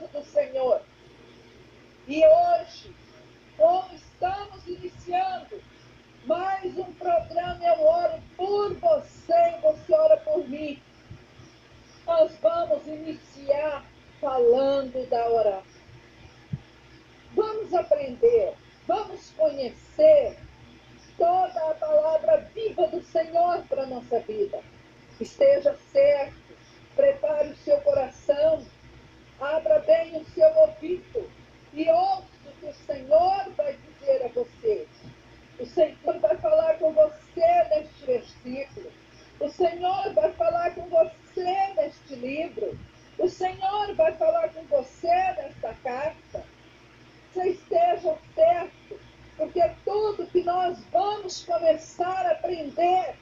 poderoso do Senhor. E hoje, como estamos iniciando mais um programa, eu oro por você e você ora por mim. Nós vamos iniciar falando da oração. Vamos aprender, vamos conhecer toda a palavra viva do Senhor para a nossa vida. Esteja certo, prepare o seu coração, abra bem o seu ouvido e ouça o que o Senhor vai dizer a você. O Senhor vai falar com você neste versículo. O Senhor vai falar com você neste livro. O Senhor vai falar com você nesta carta. Você esteja certo, porque tudo que nós vamos começar a aprender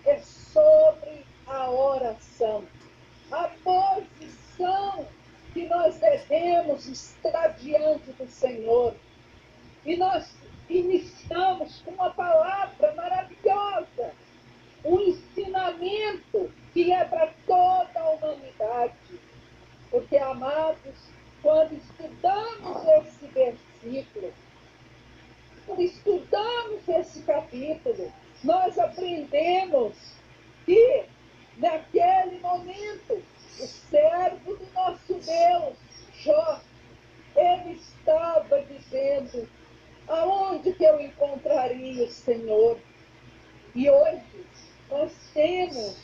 é sobre a oração. A posição que nós devemos estar diante do Senhor. E nós iniciamos com uma palavra maravilhosa, um ensinamento que é para toda a humanidade. Porque, amados, quando estudamos esse versículo, quando estudamos esse capítulo, nós aprendemos que, naquele momento, o servo do nosso Deus, Jó, ele estava dizendo: aonde que eu encontraria o Senhor? E hoje nós temos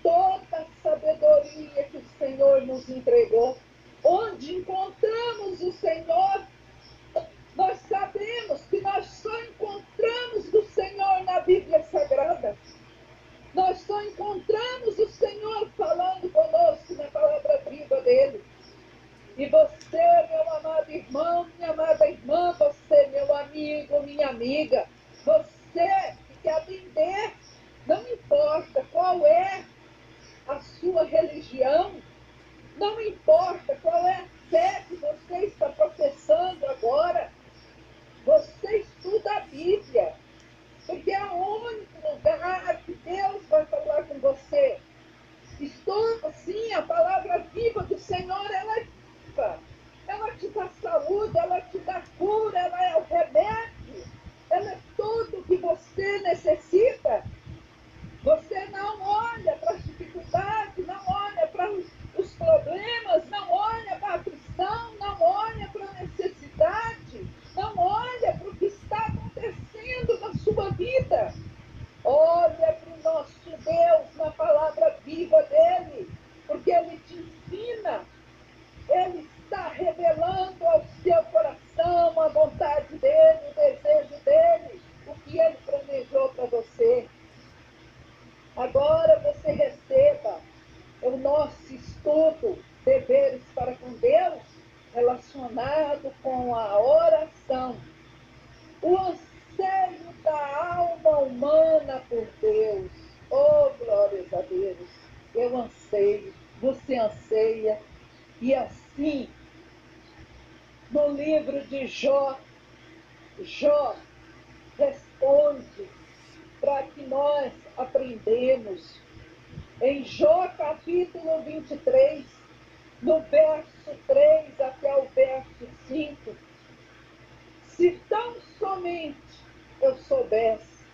toda a sabedoria que o Senhor nos entregou. Onde encontramos o Senhor? Nós sabemos que nós só encontramos o Senhor na Bíblia Sagrada. Nós só encontramos o Senhor falando conosco na palavra viva dele. E você, meu amado irmão, minha amada irmã, você, meu amigo, minha amiga, você que quer aprender, não importa qual é a sua religião, não importa qual é a fé que você está professando agora, você estuda a Bíblia, porque é o único lugar que Deus vai falar com você. Estuda, sim, a palavra viva do Senhor, ela é viva. Ela te dá saúde, ela te dá cura, ela é o remédio, ela é tudo que você necessita. Você não olha para as dificuldades, não olha para os problemas, não olha para a aflição, não olha para a necessidade, não olha para o que está acontecendo na sua vida. Olha para o nosso Deus na palavra viva dele, porque ele te ensina, ele está revelando ao seu coração a vontade dele, o desejo dele, o que ele planejou para você. Agora você receba o nosso estudo, deveres para com Deus, relacionado com a oração. O anseio da alma humana por Deus. Oh, glórias a Deus. Eu anseio, você anseia. E assim, no livro de Jó, Jó responde para que nós aprendemos. Em Jó capítulo 23, no verso 3 até o verso 5, se tão somente eu soubesse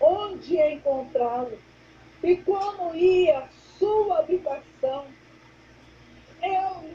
onde encontrá-lo e como ia a sua habitação, eu